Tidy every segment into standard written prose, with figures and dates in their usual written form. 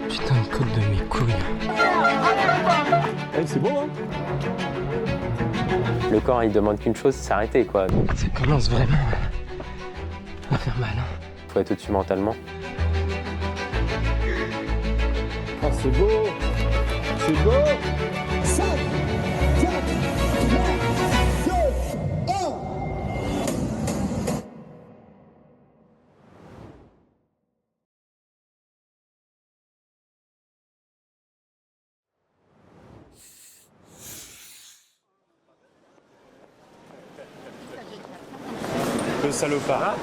Putain de côte de mes couilles. Eh, c'est bon, hein? Le corps, il demande qu'une chose, c'est s'arrêter, quoi. Ça commence vraiment à faire mal. Hein. Faut être au-dessus mentalement. Ah, c'est beau! C'est beau! 5, 4, 3, 2, 1. Le salopard.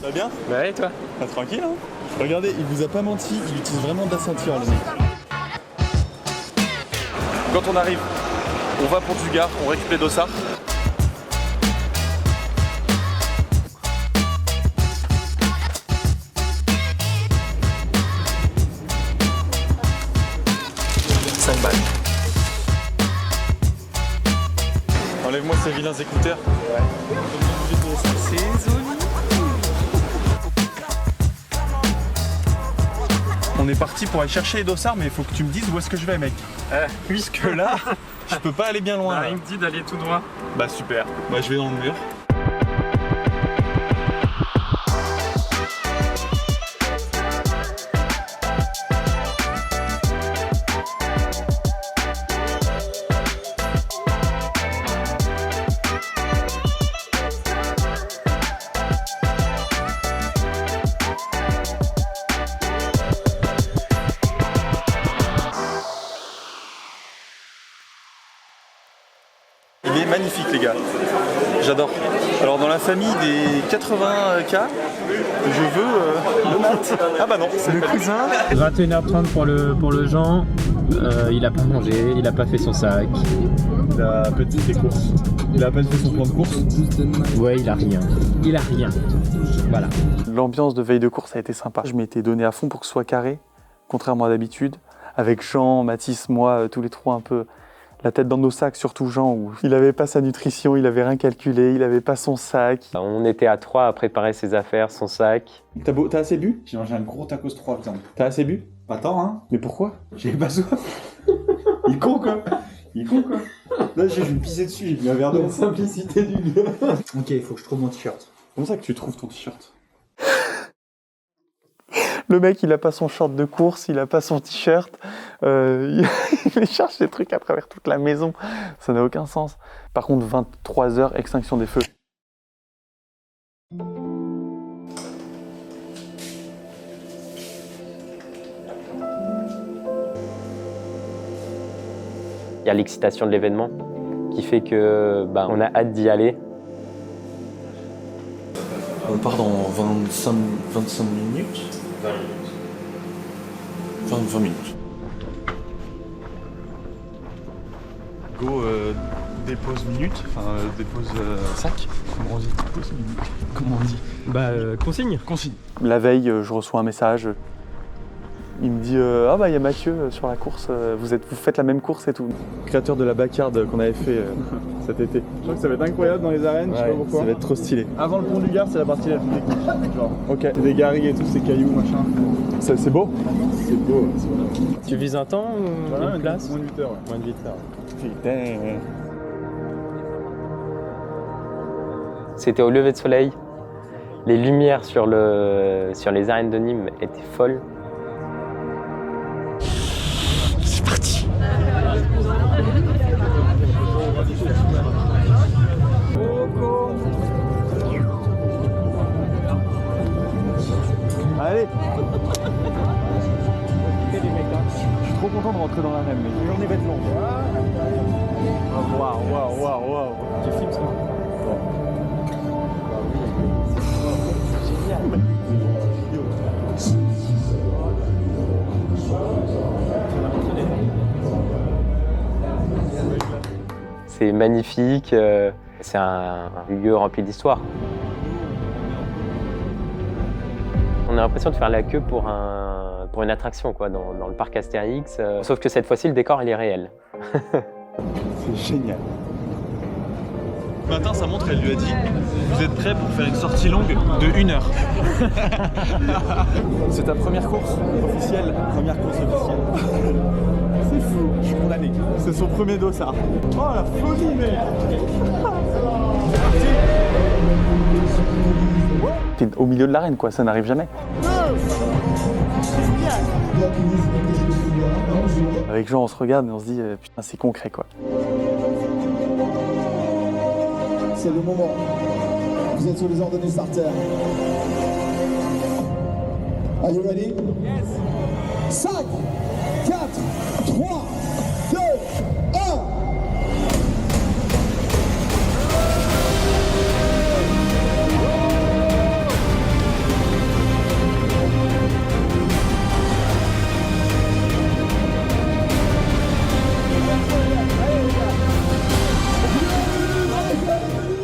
Ça va bien? Bah, et toi? Pas tranquille, hein? Regardez, il vous a pas menti, il utilise vraiment de la ceinture, le mec. Quand on arrive, on va pour du Gard, on récupère les dossards. Enlève-moi ces vilains écouteurs. C'est joli. On est parti pour aller chercher les dossards, mais il faut que tu me dises où est-ce que je vais, mec. Puisque là, je peux pas aller bien loin. Il me dit d'aller tout droit. Bah super. Moi je vais dans le mur. Il est magnifique, les gars. J'adore. Alors dans la famille des 80K, je veux le mat. Ah bah non, c'est le cousin. 21h30 pour le Jean. Il a pas mangé, il a pas fait son sac. Il a peut-être fait ses courses. Il a à peine fait son plan de course. Ouais, il a rien. Il a rien. Voilà. L'ambiance de veille de course a été sympa. Je m'étais donné à fond pour que ce soit carré, contrairement à d'habitude. Avec Jean, Mathis, moi, tous les trois un peu la tête dans nos sacs, surtout Jean, où il n'avait pas sa nutrition, il avait rien calculé, il n'avait pas son sac. On était à 3 à préparer ses affaires, son sac. T'as assez bu? J'ai mangé un gros tacos 3 viande. T'as assez bu? Pas tant, hein? Mais pourquoi? J'avais pas soif. Il est con, quoi. Il est con, quoi. Là, je vais me pisser dessus, j'ai bu un verre d'eau. La simplicité du gars. Ok, il faut que je trouve mon t-shirt. Comment ça que tu trouves ton t-shirt? Le mec, il a pas son short de course, il a pas son t-shirt, il cherche des trucs à travers toute la maison, ça n'a aucun sens. Par contre, 23h, extinction des feux. Il y a l'excitation de l'événement qui fait que on a hâte d'y aller. On part dans 25 minutes. 20 minutes. Go dépose minute, enfin dépose sac. Comment on dit? Dépose minute. Comment on dit? Consigne. Consigne. La veille, je reçois un message. Il me dit ah bah il y a Mathieu sur la course, vous faites la même course et tout. Créateur de la backyard qu'on avait fait cet été. Je crois que ça va être incroyable dans les arènes, je sais pas pourquoi. Ça va être trop stylé. Avant le pont du Gard, c'est la partie la plus technique. Genre. Ok. Des garrigues et tout, ces cailloux, machin. C'est beau? C'est beau, c'est beau. Tu vises un temps ou Voilà, une place? moins de 8 heures, ouais. Moins de 8 heures. Putain. C'était au lever de soleil. Les lumières sur les arènes de Nîmes étaient folles. C'est parti. Allez. Je suis trop content de rentrer dans l'arène, mais la journée va être longue. Waouh. Tu filmes ça? C'est magnifique, c'est un lieu rempli d'histoire. On a l'impression de faire la queue pour une attraction quoi, dans le parc Astérix, sauf que cette fois-ci le décor il est réel. C'est génial. Ce matin, sa montre, elle lui a dit vous êtes prêt pour faire une sortie longue de 1 heure. C'est ta première course officielle? Première course officielle. C'est fou, je suis condamné. C'est son premier dossard. Oh la folie, mec. T'es au milieu de l'arène, quoi, ça n'arrive jamais. Avec Jean, on se regarde et on se dit putain, c'est concret, quoi. C'est le moment. Vous êtes sur les ordonnées starter. Are you ready? Yes. 5, 4, 3, 2, 1.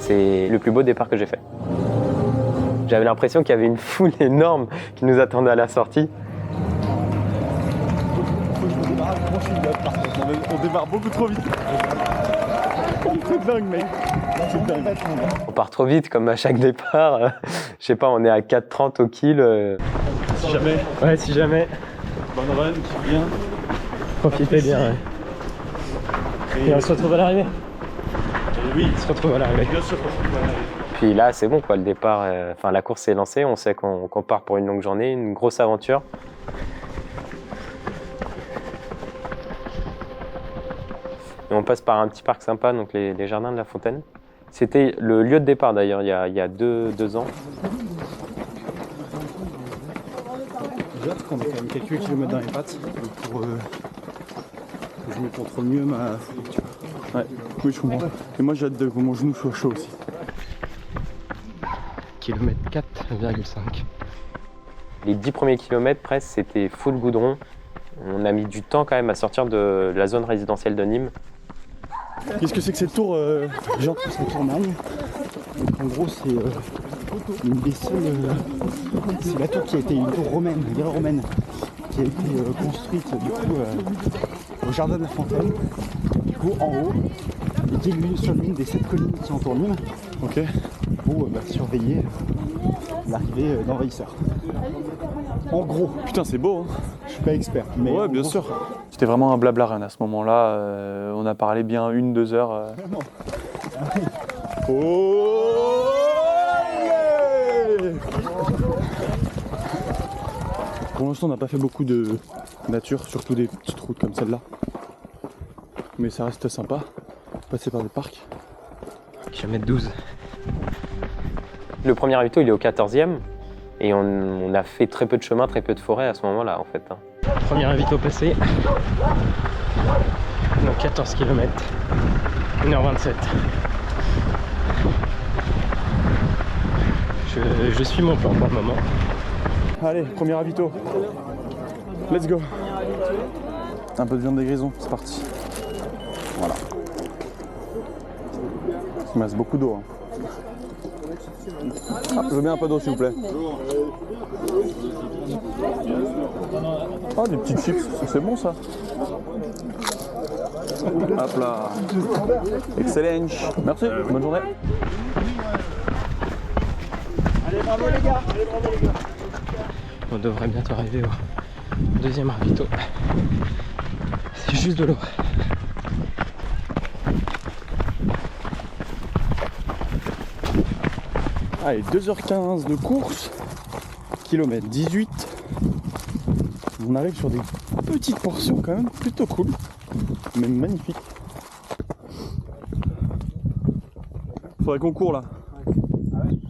C'est le plus beau départ que j'ai fait. J'avais l'impression qu'il y avait une foule énorme qui nous attendait à la sortie. On démarre beaucoup trop vite. C'est dingue, mec. C'est dingue. On part trop vite, comme à chaque départ. Je sais pas, on est à 4,30 au kill. Si jamais. Ouais, si jamais. Bonne run, qui vient. Profitez bien. Ouais. Et on se retrouve à l'arrivée. Oui, On se retrouve à l'arrivée. bien sûr qu'on se retrouve à l'arrivée. Puis là, c'est bon, quoi. Le départ, enfin, la course est lancée. On sait qu'on part pour une longue journée, une grosse aventure. Et on passe par un petit parc sympa, donc les jardins de la Fontaine. C'était le lieu de départ d'ailleurs, il y a deux ans. J'ai hâte qu'on ait quand même quelques kilomètres dans les pattes pour que je me contrôle mieux ma lecture. Ouais, oui, je comprends. Et moi, j'ai hâte que mon genou soit chaud aussi. Kilomètre 4,5. Les 10 premiers kilomètres, presque, c'était full goudron. On a mis du temps quand même à sortir de la zone résidentielle de Nîmes. Qu'est-ce que c'est que cette tour Jean, c'est un tourmagne. Donc en gros, c'est une des seules. C'est la tour qui a été une tour romaine, une guerre romaine, qui a été construite du coup au jardin de la Fontaine. Du coup, en haut, et qui est sur l'une des 7 collines qui entourent Nîmes. Ok. Pour surveiller l'arrivée d'envahisseurs. En gros, Putain, c'est beau, hein. je suis pas expert, mais Ouais, en bien gros, sûr. C'était vraiment un blabla run à ce moment-là. On a parlé bien 1-2 heures. Oh yeah. Pour l'instant, on n'a pas fait beaucoup de nature, surtout des petites routes comme celle-là. Mais ça reste sympa. Passer par des parcs. Kilomètre 12. Le premier ravito, il est au 14e. Et on a fait très peu de chemin, très peu de forêt à ce moment-là, en fait. Premier ravito passé. Donc 14 km. 1h27. Je suis mon plan pour le moment. Allez, premier ravito. Let's go. Un peu de viande des grisons, c'est parti. Voilà. Il me reste beaucoup d'eau. Hein. Ah, je veux bien un peu d'eau s'il vous plaît. Oh, des petites chips, c'est bon ça. Hop là. Excellent. Merci, bonne journée. On devrait bientôt arriver au deuxième ravito. C'est juste de l'eau. Allez, 2h15 de course, kilomètre 18. On arrive sur des petites portions quand même, plutôt cool, mais magnifique. Faudrait qu'on court là.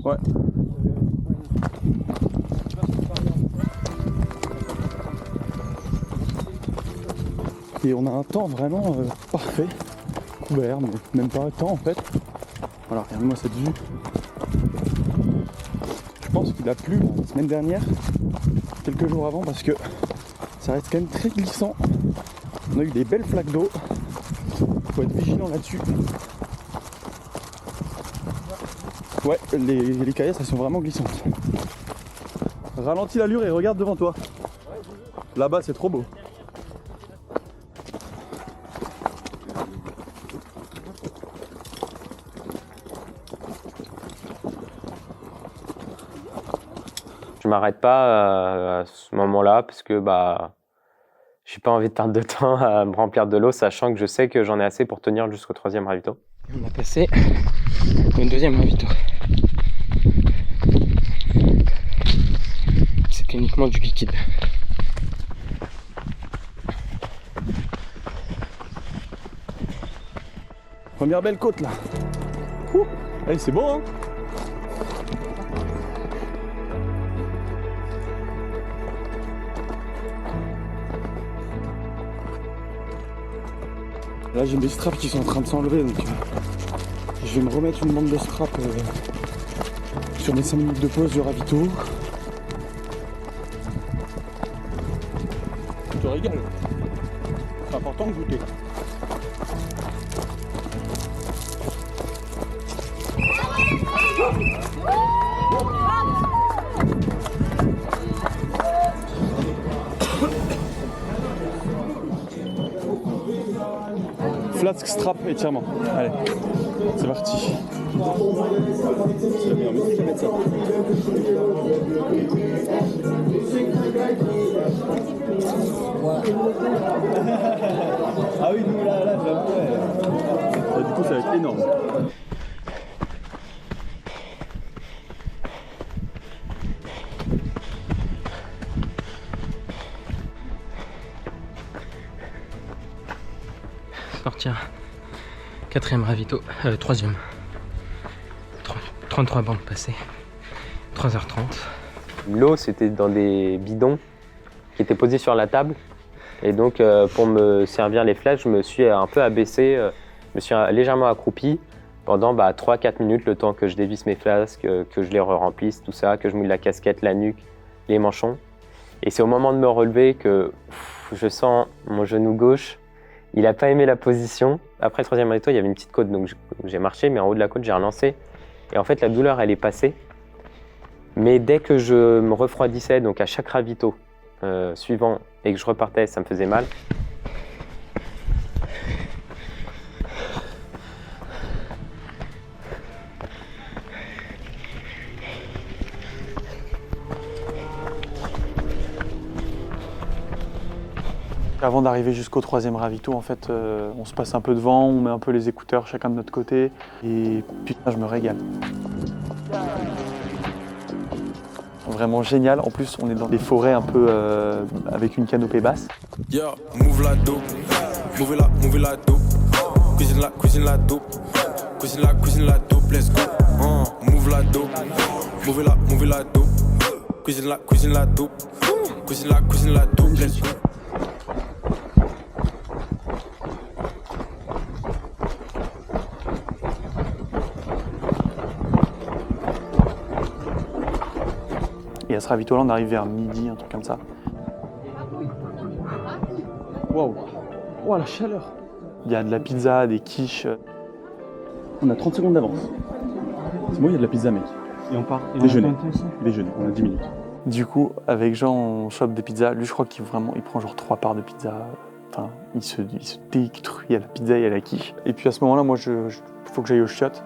Ouais. Et on a un temps vraiment parfait, couvert, mais même pas un temps en fait. Voilà, regarde-moi cette vue. Je pense qu'il a plu la semaine dernière, quelques jours avant, parce que ça reste quand même très glissant. On a eu des belles flaques d'eau. Faut être vigilant là-dessus. Ouais, les caillasses elles sont vraiment glissantes. Ralentis l'allure et regarde devant toi. Là-bas c'est trop beau. m'arrête pas à ce moment-là parce que j'ai pas envie de perdre de temps à me remplir de l'eau, sachant que je sais que j'en ai assez pour tenir jusqu'au 3e ravito. On a passé au 2e ravito. C'est uniquement du liquide. Première belle côte là. Allez, c'est beau hein. Là j'ai des straps qui sont en train de s'enlever, donc je vais me remettre une bande de straps sur mes 5 minutes de pause du ravito. Tu te régales. C'est important de goûter. Flask strap étirement. Allez, c'est parti. C'est la meilleure musique à mettre ça. Ah oui, nous là, j'avoue. Du coup, ça va être énorme. Sortir 4e ravito, 3e. 33 bandes passées, 3h30. L'eau, c'était dans des bidons qui étaient posés sur la table. Et donc, pour me servir les flasques, je me suis un peu abaissé, je me suis légèrement accroupi pendant 3-4 minutes, le temps que je dévisse mes flasques, que je les remplisse, tout ça, que je mouille la casquette, la nuque, les manchons. Et c'est au moment de me relever que je sens mon genou gauche. Il n'a pas aimé la position. Après le 3e ravito, il y avait une petite côte, donc j'ai marché, mais en haut de la côte, j'ai relancé. Et en fait, la douleur, elle est passée. Mais dès que je me refroidissais, donc à chaque ravito suivant, et que je repartais, ça me faisait mal. Avant d'arriver jusqu'au 3e ravito, en fait, on se passe un peu devant, on met un peu les écouteurs chacun de notre côté, et putain, je me régale. Vraiment génial. En plus, on est dans des forêts un peu avec une canopée basse. Yeah, move la dope, move la dope, cuisine la dope, cuisine la dope, let's go. Move la dope, move la dope, cuisine la dope, cuisine la dope, let's go. Et à ce ravito-là, on arrive vers midi, un truc comme ça. Waouh! Wow, la chaleur! Il y a de la pizza, des quiches. On a 30 secondes d'avance. C'est bon, il y a de la pizza, mec. Et on part. Déjeuner. Déjeuner, on a 10 minutes. Du coup, avec Jean, on chope des pizzas. Lui, je crois qu'il prend genre 3 parts de pizza. Enfin, il se détruit à la pizza et à la quiche. Et puis à ce moment-là, moi, faut que j'aille au chiottes.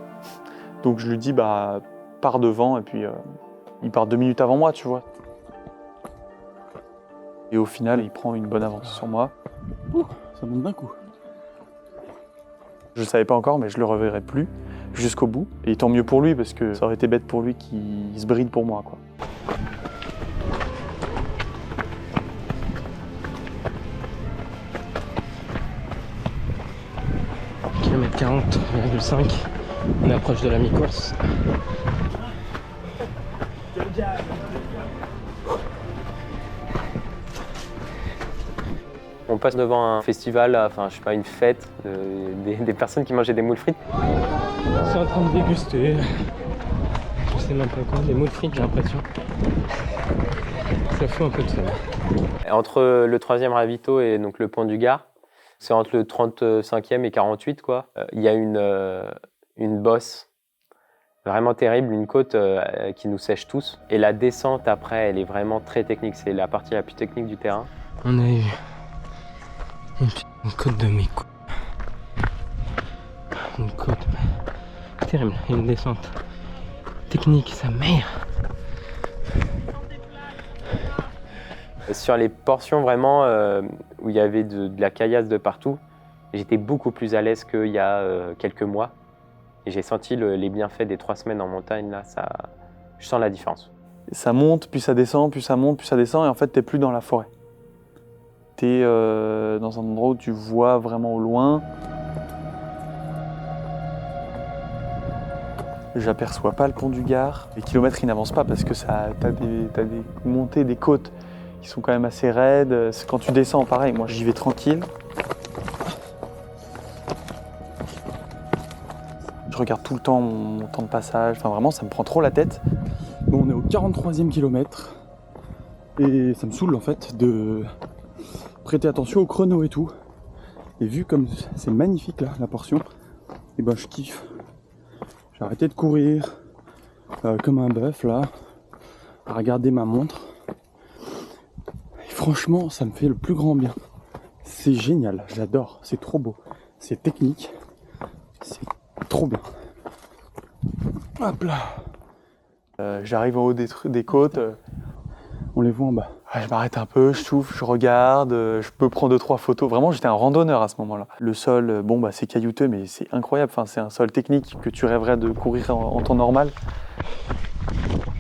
Donc je lui dis, pars devant, et puis il part 2 minutes avant moi, tu vois. Et au final, il prend une bonne avance sur moi. Ça monte d'un coup. Je ne savais pas encore, mais je le reverrai plus jusqu'au bout. Et tant mieux pour lui, parce que ça aurait été bête pour lui qu'il se bride pour moi, quoi. Kilomètre 40,5, on approche de la mi-course. On passe devant un festival, enfin je sais pas, une fête, des personnes qui mangeaient des moules frites. C'est en train de déguster, je sais même pas quoi, des moules frites j'ai l'impression. Ça fout un peu de ça. Entre le 3e ravito et donc le pont du Gard, c'est entre le 35e et 48 quoi. Il y a une bosse vraiment terrible, une côte qui nous sèche tous. Et la descente après, elle est vraiment très technique, c'est la partie la plus technique du terrain. On a eu une côte de mes couilles. Une côte terrible, une descente technique, sa mère. Sur les portions vraiment où il y avait de la caillasse de partout, j'étais beaucoup plus à l'aise qu'il y a quelques mois. Et j'ai senti les bienfaits des 3 semaines en montagne, là, je sens la différence. Ça monte, puis ça descend, puis ça monte, puis ça descend, et en fait, t'es plus dans la forêt. T'es dans un endroit où tu vois vraiment au loin. J'aperçois pas le pont du Gard. Les kilomètres, ils n'avancent pas parce que t'as des montées, des côtes qui sont quand même assez raides. Quand tu descends, pareil, moi j'y vais tranquille. Je regarde tout le temps mon temps de passage. Enfin, vraiment, ça me prend trop la tête. Bon, on est au 43e kilomètre. Et ça me saoule en fait de prêter attention au chrono et tout. Et vu comme c'est magnifique là, la portion, et ben je kiffe. J'ai arrêté de courir comme un bœuf là, à regarder ma montre. Et franchement, ça me fait le plus grand bien. C'est génial, j'adore, c'est trop beau. C'est technique, c'est trop bien. Hop là. J'arrive en haut des côtes. On les voit en bas. Je m'arrête un peu, je souffle, je regarde, je peux prendre 2-3 photos. Vraiment, j'étais un randonneur à ce moment-là. Le sol, bon, bah, c'est caillouteux, mais c'est incroyable. Enfin, c'est un sol technique que tu rêverais de courir en temps normal.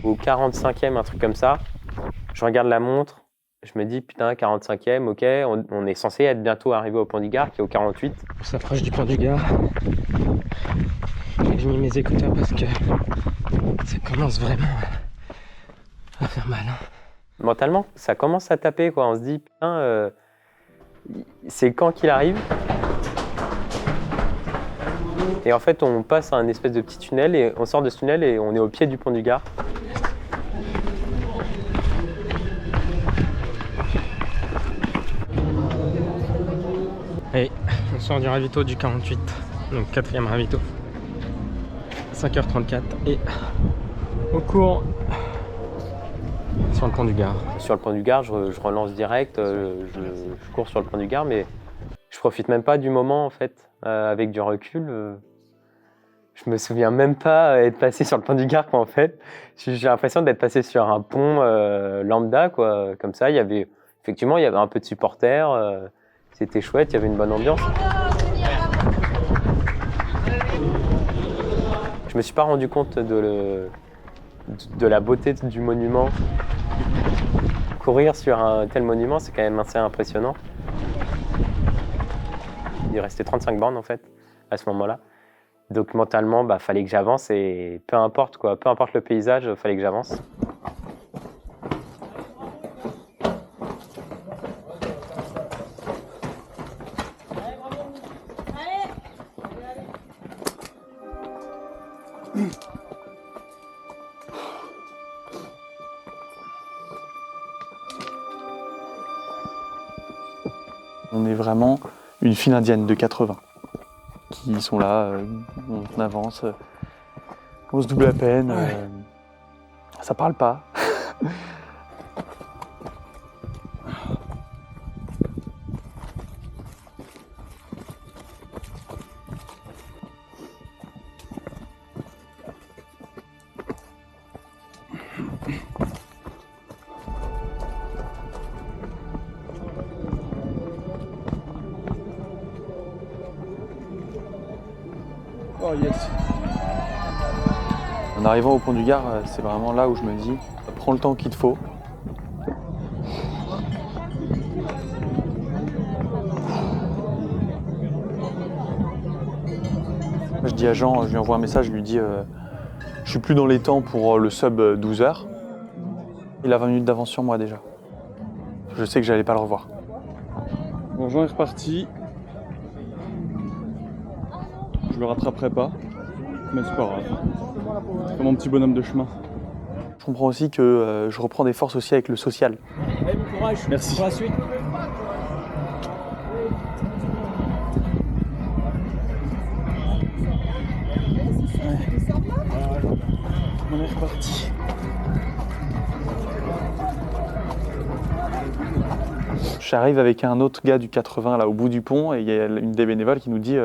Au 45e, un truc comme ça, je regarde la montre, je me dis, putain, 45e, ok, on est censé être bientôt arrivé au pont du Gard, qui est au 48. On s'approche du pont du Gard. J'ai mis mes écouteurs parce que ça commence vraiment à faire mal. Hein. Mentalement, ça commence à taper, quoi. On se dit, putain, c'est quand qu'il arrive. Et en fait, on passe à un espèce de petit tunnel et on sort de ce tunnel et on est au pied du pont du Gard. Et on sort du ravito du 48, donc 4e ravito. 5h34 et au cours sur le pont du Gard. Sur le pont du Gard, je relance direct, je cours sur le pont du Gard, mais je profite même pas du moment en fait. Avec du recul, je me souviens même pas être passé sur le pont du Gard, quoi, en fait. J'ai l'impression d'être passé sur un pont lambda, quoi. Comme ça, effectivement, il y avait un peu de supporters, c'était chouette, il y avait une bonne ambiance. Je me suis pas rendu compte de la beauté du monument. Courir sur un tel monument, c'est quand même assez impressionnant. Il restait 35 bornes en fait, à ce moment-là. Donc mentalement, fallait que j'avance et peu importe quoi, peu importe le paysage, fallait que j'avance. On est vraiment une file indienne de 80 qui sont là, on avance, on se double la peine, ça parle pas. Oh yes. En arrivant au pont du Gard, c'est vraiment là où je me dis, prends le temps qu'il te faut. Je dis à Jean, je lui envoie un message, je lui dis je suis plus dans les temps pour le sub 12 heures. Il a 20 minutes d'avance sur moi déjà. Je sais que j'allais pas le revoir. Bon, Jean est reparti. Je le rattraperai pas, mais c'est pas grave. C'est comme mon petit bonhomme de chemin. Je comprends aussi que je reprends des forces aussi avec le social. Allez, bon courage. Merci. Pour la suite. On est reparti. J'arrive avec un autre gars du 80 là au bout du pont et il y a une des bénévoles qui nous dit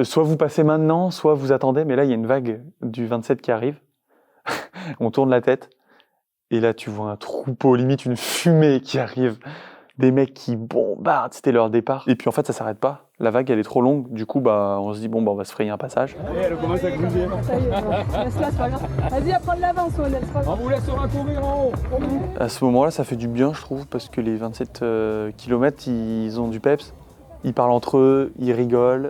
soit vous passez maintenant, soit vous attendez, mais là il y a une vague du 27 qui arrive. On tourne la tête Et là, tu vois un troupeau, limite une fumée qui arrive. Des mecs qui bombardent, c'était leur départ. Et puis en fait, ça s'arrête pas. La vague, elle est trop longue. Du coup, on se dit, on va se frayer un passage. Elle commence à bouger. Ça y est, laisse-la, c'est pas grave. Vas-y, à prendre l'avance, Lionel, c'est pas grave. On vous laissera courir en haut. À ce moment-là, ça fait du bien, je trouve, parce que les 27 km, ils ont du peps. Ils parlent entre eux, ils rigolent.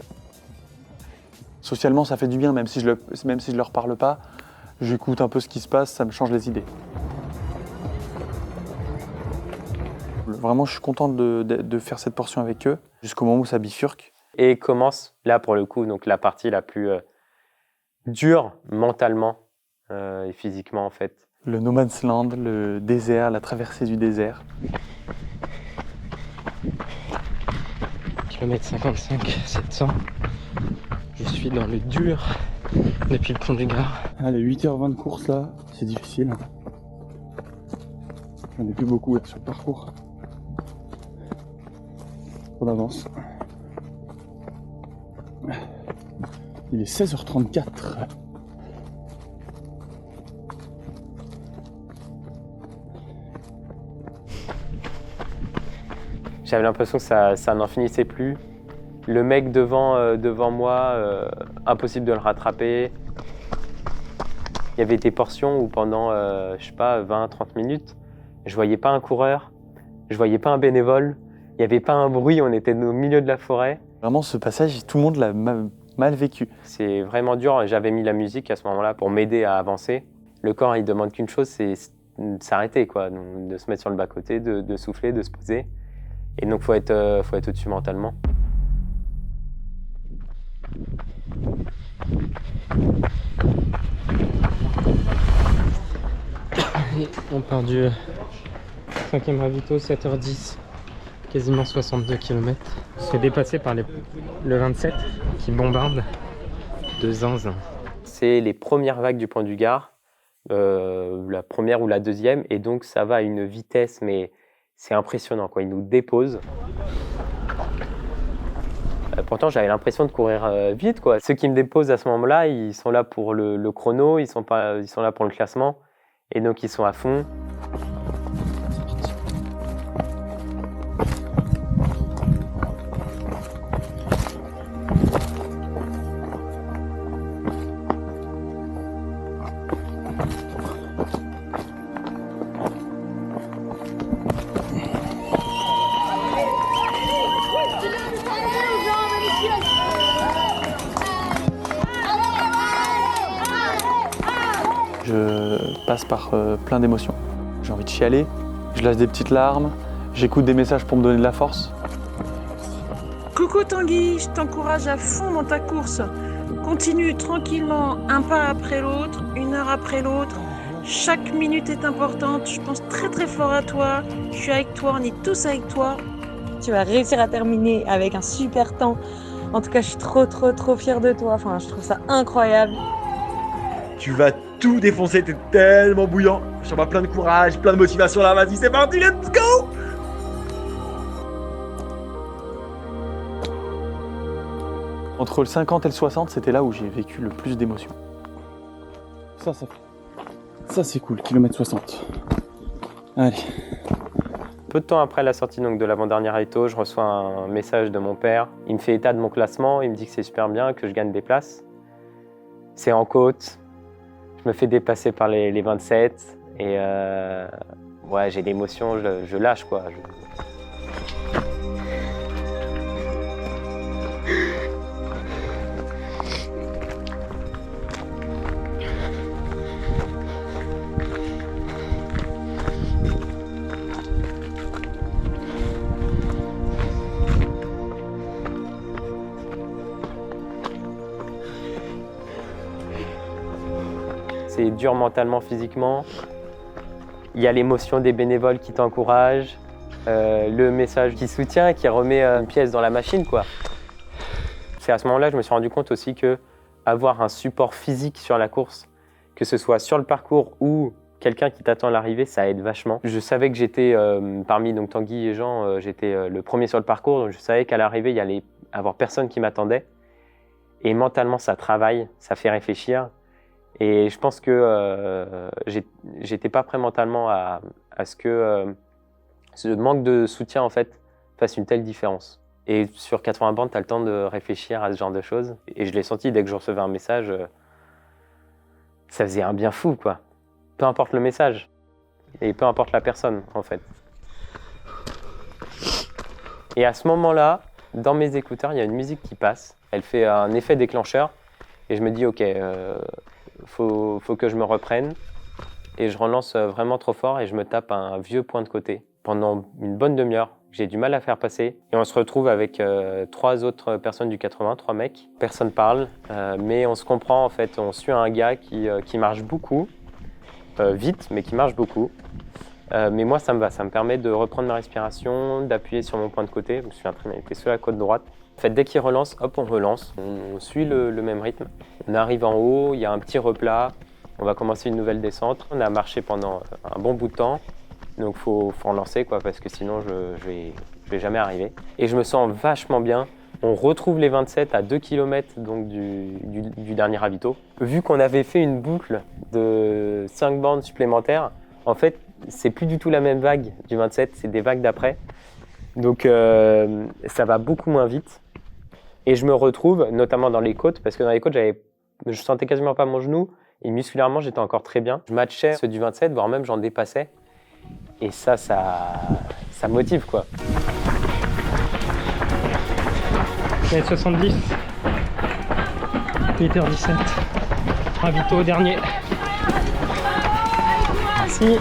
Socialement, ça fait du bien, même si je leur parle pas. J'écoute un peu ce qui se passe, ça me change les idées. Vraiment, je suis content de faire cette portion avec eux, jusqu'au moment où ça bifurque. Et commence, là pour le coup, donc la partie la plus dure mentalement et physiquement en fait. Le no man's land, le désert, la traversée du désert. Kilomètre 55, 700. Je suis dans le dur depuis le pont du Gard. Allez, 8h20 de course là, c'est difficile. J'en ai plus beaucoup sur le parcours. On avance. Il est 16h34. J'avais l'impression que ça n'en finissait plus. Le mec devant moi, impossible de le rattraper. Il y avait des portions où pendant, je sais pas, 20-30 minutes, je voyais pas un coureur, je voyais pas un bénévole, il n'y avait pas un bruit, on était au milieu de la forêt. Vraiment, ce passage, tout le monde l'a mal vécu. C'est vraiment dur. J'avais mis la musique à ce moment-là pour m'aider à avancer. Le corps, il demande qu'une chose, c'est de s'arrêter, quoi, donc, de se mettre sur le bas-côté, de souffler, de se poser. Et donc, faut être au-dessus mentalement. Et on part du 5e ravito, 7h10, quasiment 62 km. On se fait dépasser par le 27 qui bombarde de zinzin. C'est les premières vagues du pont du Gard, la première ou la deuxième, et donc ça va à une vitesse, mais c'est impressionnant, quoi. Il nous dépose. Pourtant, j'avais l'impression de courir vite, quoi. Ceux qui me déposent à ce moment-là, ils sont là pour le chrono, ils sont là pour le classement, et donc ils sont à fond. Je passe par plein d'émotions. J'ai envie de chialer, je lâche des petites larmes, j'écoute des messages pour me donner de la force. Coucou Tanguy, je t'encourage à fond dans ta course. Continue tranquillement, un pas après l'autre, une heure après l'autre. Chaque minute est importante, je pense très très fort à toi. Je suis avec toi, on est tous avec toi. Tu vas réussir à terminer avec un super temps. En tout cas, je suis trop fière de toi. Enfin, je trouve ça incroyable. Tu vas tout défoncer, t'es tellement bouillant. Je t'envoie plein de courage, plein de motivation là, vas-y, c'est parti, let's go! Entre le 50 et le 60, c'était là où j'ai vécu le plus d'émotions. Ça c'est cool, kilomètre 60. Allez. Peu de temps après la sortie donc, de l'avant-dernier Aito, je reçois un message de mon père. Il me fait état de mon classement, il me dit que c'est super bien, que je gagne des places. C'est en côte, je me fais dépasser par les 27 et ouais, j'ai l'émotion, je lâche quoi. C'est dur mentalement, physiquement. Il y a l'émotion des bénévoles qui t'encouragent, le message qui soutient, qui remet une pièce dans la machine, quoi. C'est à ce moment-là que je me suis rendu compte aussi que avoir un support physique sur la course, que ce soit sur le parcours ou quelqu'un qui t'attend à l'arrivée, ça aide vachement. Je savais que j'étais, parmi donc, Tanguy et Jean, j'étais le premier sur le parcours, donc je savais qu'à l'arrivée, il y allait avoir personne qui m'attendait. Et mentalement, ça travaille, ça fait réfléchir. Et je pense que j'étais pas prêt mentalement à ce que ce manque de soutien en fait fasse une telle différence. Et sur 80 bandes, tu as le temps de réfléchir à ce genre de choses. Et je l'ai senti dès que je recevais un message, ça faisait un bien fou, quoi. Peu importe le message et peu importe la personne, en fait. Et à ce moment-là, dans mes écouteurs, il y a une musique qui passe. Elle fait un effet déclencheur. Et je me dis, OK, faut que je me reprenne. Et je relance vraiment trop fort et je me tape un vieux point de côté. Pendant une bonne demi-heure, j'ai du mal à faire passer. Et on se retrouve avec 3 autres personnes du 80, 3 mecs. Personne parle, mais on se comprend en fait. On suit un gars qui marche beaucoup, vite, mais qui marche beaucoup. Mais moi, ça me va. Ça me permet de reprendre ma respiration, d'appuyer sur mon point de côté. Je me souviens très bien, il était sur la côte droite. En fait, dès qu'il relance, hop, on relance. On suit le même rythme. On arrive en haut, il y a un petit replat. On va commencer une nouvelle descente. On a marché pendant un bon bout de temps. Donc, faut relancer, quoi, parce que sinon, je vais jamais arriver. Et je me sens vachement bien. On retrouve les 27 à 2 km donc, du dernier ravito. Vu qu'on avait fait une boucle de 5 bandes supplémentaires, en fait, c'est plus du tout la même vague du 27, c'est des vagues d'après. Donc, ça va beaucoup moins vite. Et je me retrouve, notamment dans les côtes, parce que dans les côtes, je sentais quasiment pas mon genou. Et musculairement, j'étais encore très bien. Je matchais ceux du 27, voire même j'en dépassais. Et ça motive, quoi. 70, 8h17, ravito au dernier. Merci.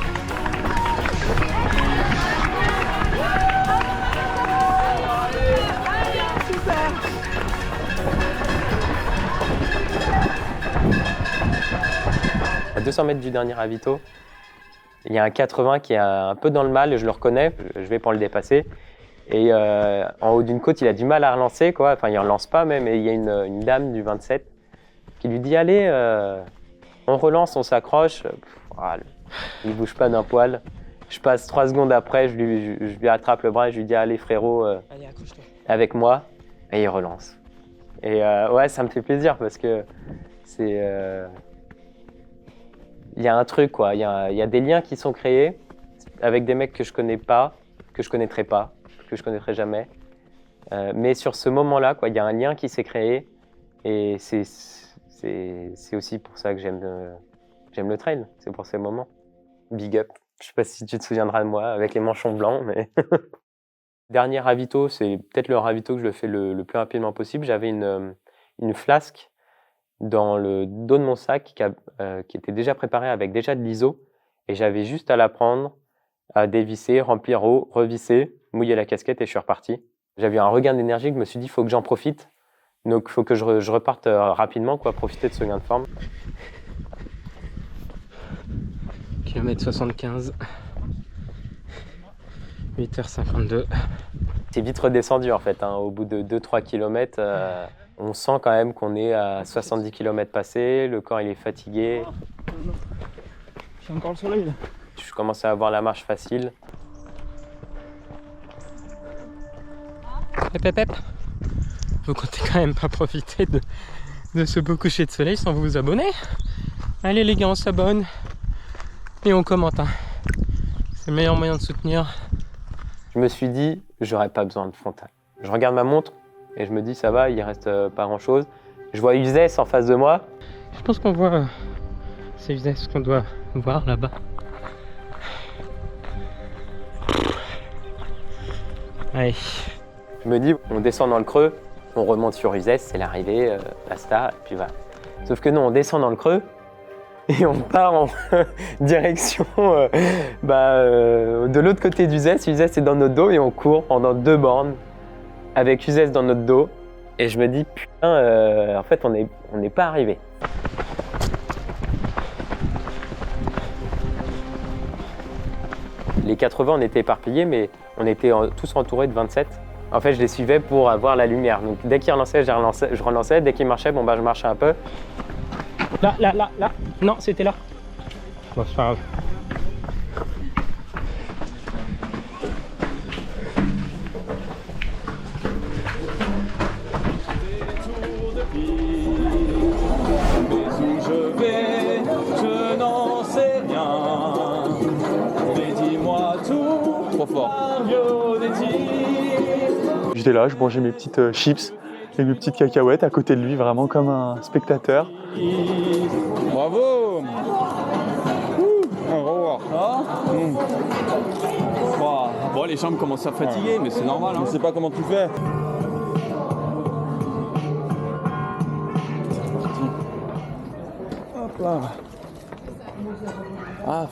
À 200 mètres du dernier ravito, il y a un 80 qui est un peu dans le mal, je le reconnais, je vais pour le dépasser. Et en haut d'une côte, il a du mal à relancer, quoi. Enfin, il ne relance pas même. Et il y a une dame du 27 qui lui dit « Allez, on relance, on s'accroche. » Il ne bouge pas d'un poil. Je passe 3 secondes après, je lui attrape le bras et je lui dis « Allez frérot, Allez, accroche-toi. avec moi. » Et il relance. Et ouais, ça me fait plaisir parce que c'est... Il y a un truc, quoi. Il y a des liens qui sont créés avec des mecs que je connais pas, que je connaîtrais pas, que je connaîtrais jamais. Mais sur ce moment-là, quoi, il y a un lien qui s'est créé et c'est aussi pour ça que j'aime le trail. C'est pour ces moments. Big up. Je sais pas si tu te souviendras de moi avec les manchons blancs, mais... Dernier ravito, c'est peut-être le ravito que je le fais le plus rapidement possible. J'avais une flasque dans le dos de mon sac qui était déjà préparée avec déjà de l'ISO et j'avais juste à la prendre, à dévisser, remplir eau, revisser, mouiller la casquette et je suis reparti. J'avais un regain d'énergie que je me suis dit, il faut que j'en profite. Donc, il faut que je reparte rapidement, quoi, profiter de ce gain de forme. Kilomètre 75, 8h52. C'est vite redescendu, en fait. Au bout de 2-3 km, on sent quand même qu'on est à 70 km passés. Le corps, il est fatigué. J'ai encore le soleil, là. Je commence à avoir la marche facile. Pep. Vous comptez quand même pas profiter de ce beau coucher de soleil sans vous abonner. Allez les gars, on s'abonne et on commente. C'est le meilleur moyen de soutenir. Je me suis dit, j'aurais pas besoin de frontal. Je regarde ma montre et je me dis, ça va, il reste pas grand chose. Je vois Uzès en face de moi. Je pense qu'on voit... c'est Uzès qu'on doit voir là-bas. Allez. Je me dis, on descend dans le creux, on remonte sur Uzès, c'est l'arrivée, basta, et puis voilà. Sauf que non, on descend dans le creux et on part en direction de l'autre côté d'Uzès. Uzès est dans notre dos et on court pendant 2 bornes avec Uzès dans notre dos. Et je me dis, putain, en fait, on n'est pas arrivé. Les 80, on était éparpillés, mais on était tous entourés de 27. En fait, je les suivais pour avoir la lumière. Donc, dès qu'ils relançaient, je relançais. Dès qu'ils marchaient, je marchais un peu. Là. Non, c'était là. Bon, c'est pas grave. Mais où je vais fort. J'étais là, je mangeais mes petites chips et mes petites cacahuètes à côté de lui, vraiment comme un spectateur. Bravo. Bon, les jambes commencent à fatiguer, mais c'est normal. Je sais pas comment tu fais. Hop là. Ah,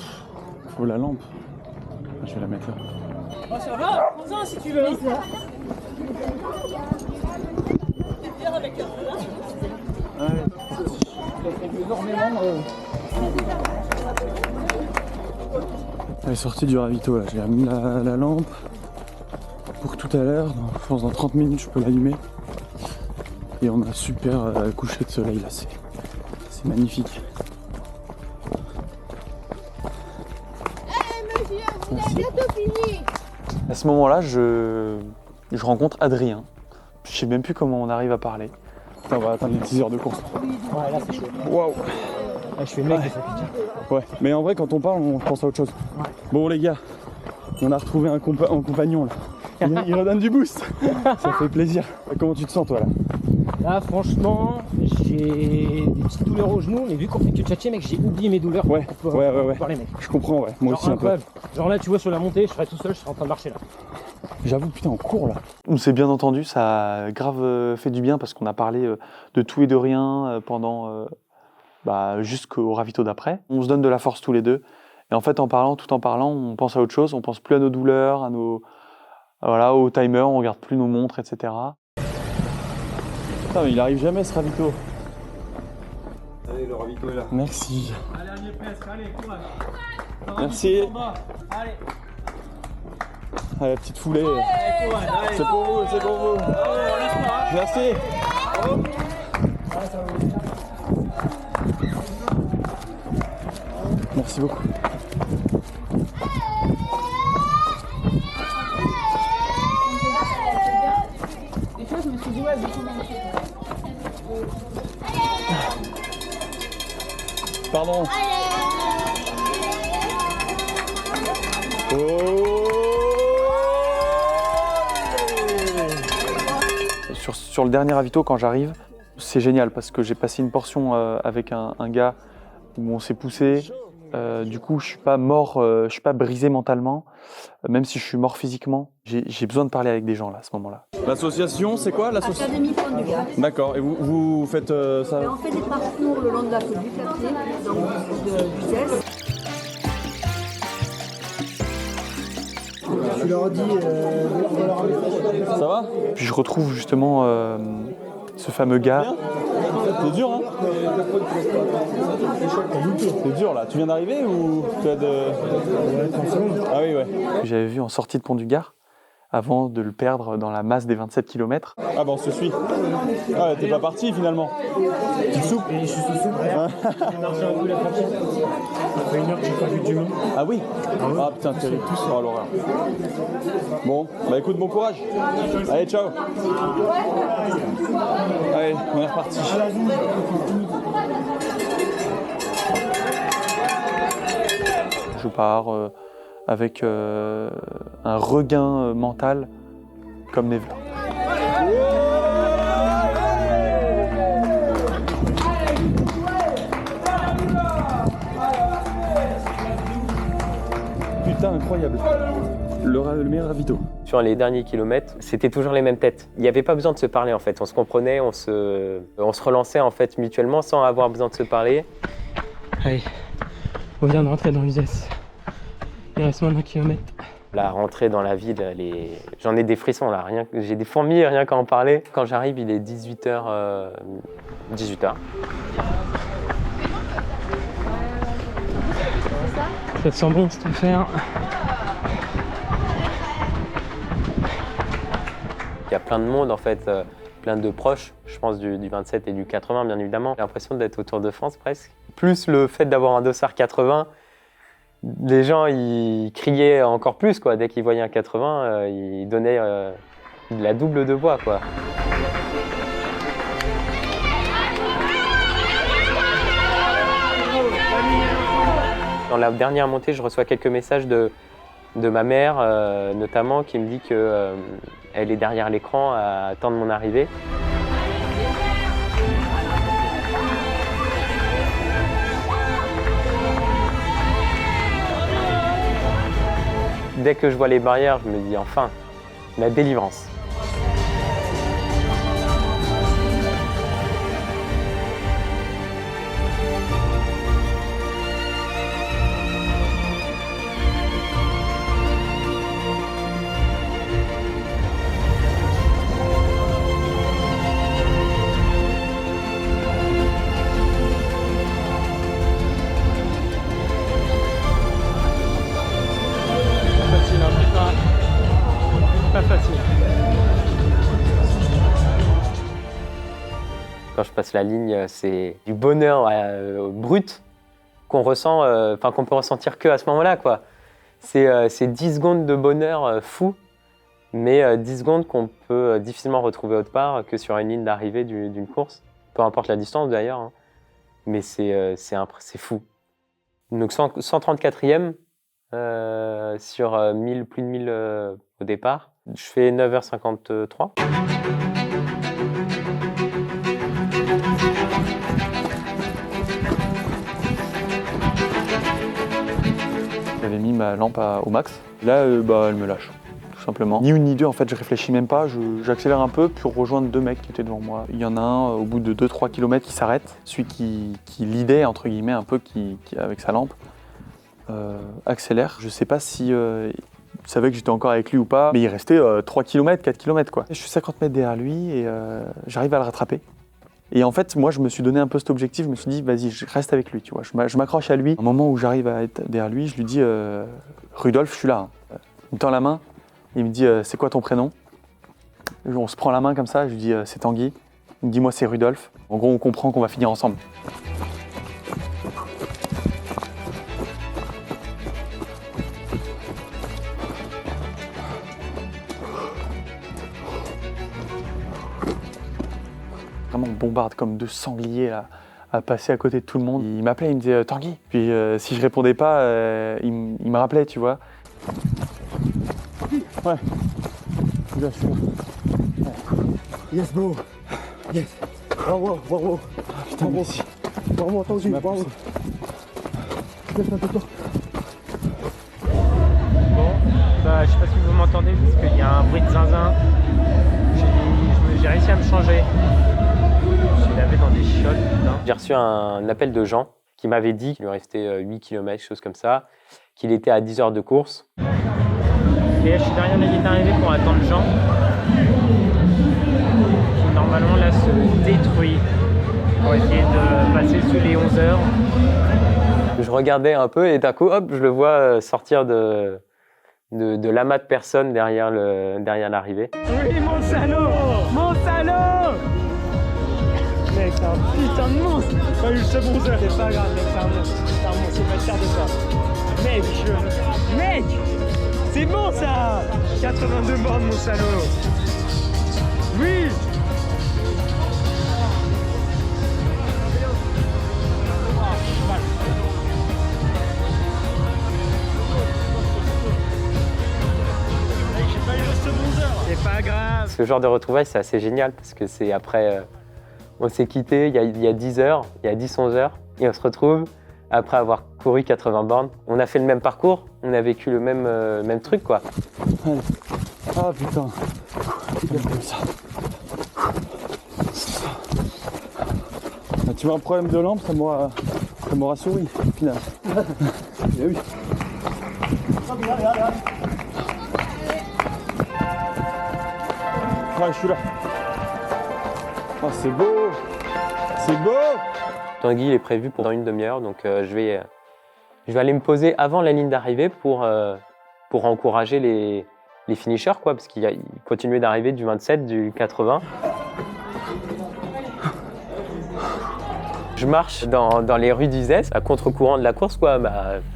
faut la lampe. Je vais la mettre là. Oh, ça va, prends-en si tu veux. Elle est sortie du ravito là, j'ai mis la lampe pour tout à l'heure, je pense dans 30 minutes je peux l'allumer. Et on a un super coucher de soleil là, c'est magnifique. À ce moment-là, je rencontre Adrien. Je sais même plus comment on arrive à parler. Putain, on va atteindre les 10 heures de course. Ouais, là c'est chaud. Waouh. Je fais le mec de sa putain. Ouais, mais en vrai, quand on parle, on pense à autre chose. Ouais. Bon, les gars, on a retrouvé un compagnon là. Il redonne du boost. Ça fait plaisir. Comment tu te sens, toi là? Là, franchement, j'ai des petites douleurs au genou, mais vu qu'on fait que tchatcher, mec, j'ai oublié mes douleurs. Ouais, ouais. Parler, mec. Je comprends, ouais. Moi genre, aussi un peu. Genre là, tu vois, sur la montée, je serais tout seul, je serais en train de marcher là. J'avoue, putain, on court là. On s'est bien entendu, ça a grave fait du bien parce qu'on a parlé de tout et de rien pendant jusqu'au ravito d'après. On se donne de la force tous les deux. Et en fait, tout en parlant, on pense à autre chose. On pense plus à nos douleurs, au timer, on regarde plus nos montres, etc. Putain, mais il arrive jamais ce ravito. Allez, le ravito est là. Merci. Allez, on y est presque, allez, courage. Merci. Allez. Ah, la petite foulée. Allez, courage, allez. C'est pour vous, c'est pour vous. Merci. Merci beaucoup. Et tu vois, je me suis dit, ouais, Pardon. Sur le dernier ravito, quand j'arrive, c'est génial parce que j'ai passé une portion avec un gars où on s'est poussé. Du coup, je suis pas mort, je suis pas brisé mentalement, même si je suis mort physiquement. J'ai besoin de parler avec des gens là, à ce moment-là. L'association, c'est quoi l'association? Académie Point du Gard. D'accord. Et vous faites ça? On fait des parcours le long de la côte du Clapier, donc du Zès. Tu leur dis. Ça va? Puis je retrouve justement ce fameux gars. C'est dur, hein? C'est dur là. Tu viens d'arriver ou tu as de. Ah oui, ouais. J'avais vu en sortie de Pont du Gard avant de le perdre dans la masse des 27 km. Ah bah on se suit. Ah ouais, t'es pas parti finalement. Tu soupes? Et je suis sous soupe. On marche un coup la fatigue. Ça fait 1 heure que j'ai pas vu du monde. Ah oui? Ah putain, terrible. Oh l'horreur. Bon, bah écoute, bon courage. Allez, ciao. Allez, on est reparti. Je pars avec un regain mental comme never. Putain, incroyable. Le meilleur ravito. Sur les derniers kilomètres, c'était toujours les mêmes têtes. Il n'y avait pas besoin de se parler en fait. On se comprenait, on se relançait en fait mutuellement sans avoir besoin de se parler. Allez, on vient de rentrer dans l'Uzès. Il reste moins d'1 kilomètre. La rentrée dans la ville, j'en ai des frissons là. J'ai des fourmis rien qu'à en parler. Quand j'arrive, il est 18h. 18h. Ça te sent bon cette affaire? Il y a plein de monde en fait, plein de proches, je pense du 27 et du 80 bien évidemment. J'ai l'impression d'être au Tour de France presque. Plus le fait d'avoir un dossard 80, les gens ils criaient encore plus quoi. Dès qu'ils voyaient un 80, ils donnaient la double de voix quoi. Dans la dernière montée, je reçois quelques messages de de ma mère notamment, qui me dit qu'elle est derrière l'écran à attendre mon arrivée. Dès que je vois les barrières, je me dis enfin, la délivrance. Pas facile. Quand je passe la ligne, c'est du bonheur brut qu'on ressent, qu'on peut ressentir que à ce moment-là, quoi. C'est 10 secondes de bonheur fou, mais 10 secondes qu'on peut difficilement retrouver autre part que sur une ligne d'arrivée d'une course, peu importe la distance d'ailleurs, hein. Mais c'est fou. Donc 134e sur plus de 1000 au départ. Je fais 9h53. J'avais mis ma lampe au max. Là, elle me lâche, tout simplement. Ni une ni deux, en fait, je réfléchis même pas. J'accélère un peu pour rejoindre deux mecs qui étaient devant moi. Il y en a un, au bout de 2-3 km, qui s'arrête. Celui qui leadait, entre guillemets, un peu, qui avec sa lampe, accélère. Je sais pas si il savait que j'étais encore avec lui ou pas, mais il restait 3 km, 4 km, quoi. Je suis 50 mètres derrière lui et j'arrive à le rattraper. Et en fait, moi, je me suis donné un peu cet objectif. Je me suis dit, vas-y, je reste avec lui, tu vois. Je m'accroche à lui. Au moment où j'arrive à être derrière lui, je lui dis, Rudolf, je suis là. Il me tend la main. Il me dit, c'est quoi ton prénom? On se prend la main comme ça. Je lui dis, c'est Tanguy. Il me dit, moi, c'est Rudolf. En gros, on comprend qu'on va finir ensemble. Vraiment, on bombarde comme deux sangliers là, à passer à côté de tout le monde. Il m'appelait, il me disait Tanguy. Puis si je répondais pas, il me rappelait, tu vois. Ouais. Là, je suis là. Ouais. Yes, bro. Yes. Bravo, bravo. Ah, putain, bravo. Merci. Bravo, Tanguy, bravo. Bon, je sais pas si vous m'entendez parce qu'il y a un bruit de zinzin. J'ai réussi à me changer. Je suis lavé dans des chiottes. J'ai reçu un appel de Jean qui m'avait dit qu'il lui restait 8 km, chose comme ça, qu'il était à 10 heures de course. Et je suis derrière la ligne d'arrivée pour attendre Jean, qui normalement là se détruit pour essayer de passer sous les 11 heures. Je regardais un peu et d'un coup, hop, je le vois sortir de l'amas de personnes derrière l'arrivée. Oui, mon salaud! Mon salaud! Mec, c'est un putain de monstre! Ouais, c'est bon, c'est pas grave, mec, c'est un monstre. C'est un monstre, c'est pas fier de ça. Mec, Mec! C'est bon ça! 82 bornes, mon salaud! Oui! C'est pas grave. Ce genre de retrouvailles, c'est assez génial parce que c'est après, on s'est quitté il y a 10 heures, il y a 10-11 heures, et on se retrouve après avoir couru 80 bornes. On a fait le même parcours, on a vécu le même truc, quoi. Allez. Ah putain. Il a comme ça. Ah, tu vois, un problème de lampe, ça m'aura souri, au final. Eh oui. Ah, je suis là. Ah, c'est beau. C'est beau. Tanguy il est prévu pour dans une demi-heure, donc je vais aller me poser avant la ligne d'arrivée pour encourager les finishers, quoi, parce qu'il continuait d'arriver du 27, du 80. Je marche dans les rues d'Uzès, à contre-courant de la course, quoi.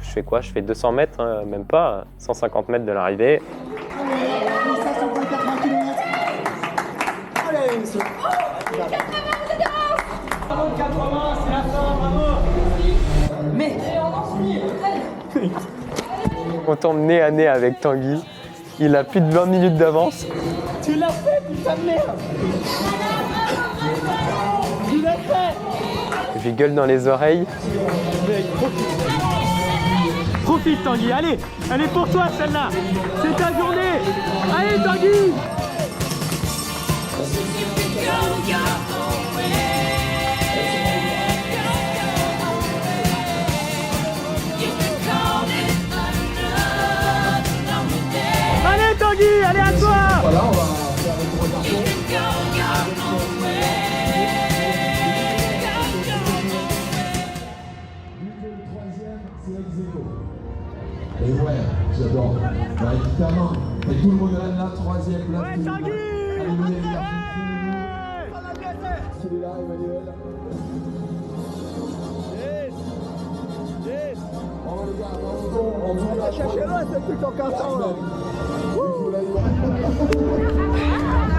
Je fais quoi? Je fais 200 mètres, hein, même pas, 150 mètres de l'arrivée. Bravo, 80, c'est la fin, bravo! Mais On tombe nez à nez avec Tanguy. Il a plus de 20 minutes d'avance. Tu l'as fait, putain de merde! Tu l'as fait! Je lui gueule dans les oreilles. Mec, profite Tanguy, allez! Elle est pour toi celle-là! C'est ta journée! Allez Tanguy! Allez Tanguy, allez à toi! Voilà, on va faire le tour Et ouais, j'adore. Bah, évidemment. Et tout le monde est là, troisième place. Ouais, Tanguy! Allez, Emmanuel, il est là, Emmanuel. Bon, les gars, on tourne la chercher-le, c'est tout en carton, là.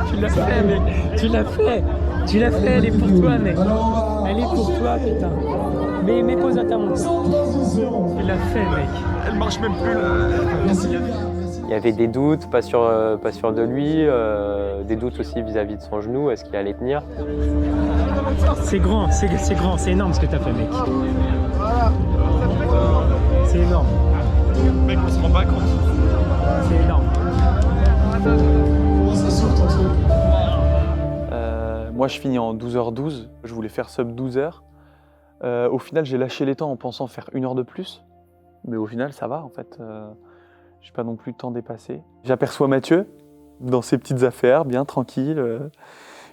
Tu l'as fait, mec. Tu l'as fait. Tu l'as fait, elle est pour toi, mec. Elle est pour toi, putain. Mais pose à ta montre. Tu l'as fait, mec. Elle marche même plus là. Merci. Il y avait des doutes, pas sûr de lui, des doutes aussi vis-à-vis de son genou, est-ce qu'il allait tenir? C'est grand, c'est grand, c'est énorme ce que t'as fait, mec. C'est énorme. Mec, on se rend pas compte. C'est énorme. Moi, je finis en 12h12. Je voulais faire sub 12h. Au final, j'ai lâché les temps en pensant faire 1 heure de plus. Mais au final, ça va en fait. J'ai pas non plus le temps dépassé. J'aperçois Mathieu dans ses petites affaires, bien tranquille,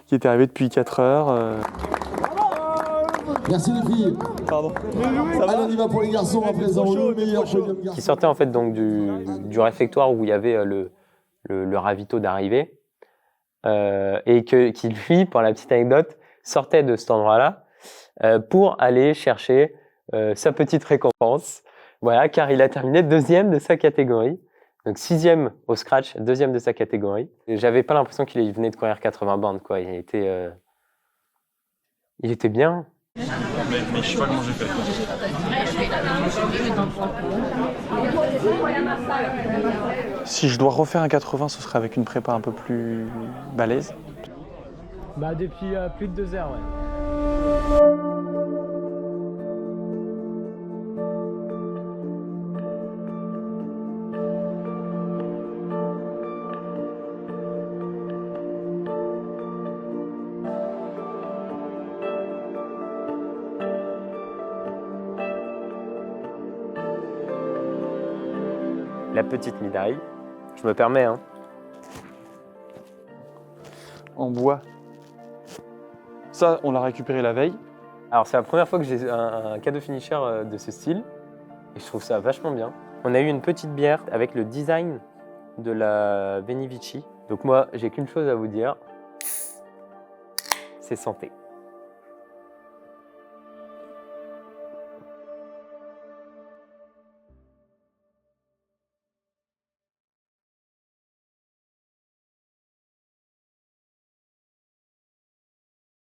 qui était arrivé depuis 4 heures. Merci les filles. Pardon. Allez, on y va pour les garçons à présent. Le meilleur podium garçon. Qui sortait en fait donc du réfectoire où il y avait le ravito d'arrivée. Et qui lui, pour la petite anecdote, sortait de cet endroit-là pour aller chercher sa petite récompense. Voilà, car il a terminé 2e de sa catégorie. Donc 6e au scratch, 2e de sa catégorie. J'avais pas l'impression qu'il venait de courir 80 bandes, quoi. Il était bien. Mais je sais pas comment j'ai fait. Si je dois refaire un 80, ce serait avec une prépa un peu plus balèze. Bah depuis plus de 2 heures, ouais. La petite médaille. Je me permets, hein. En bois. Ça, on l'a récupéré la veille. Alors, c'est la première fois que j'ai un cadeau finisher de ce style. Et je trouve ça vachement bien. On a eu une petite bière avec le design de la Veni Vici. Donc moi, j'ai qu'une chose à vous dire. C'est santé.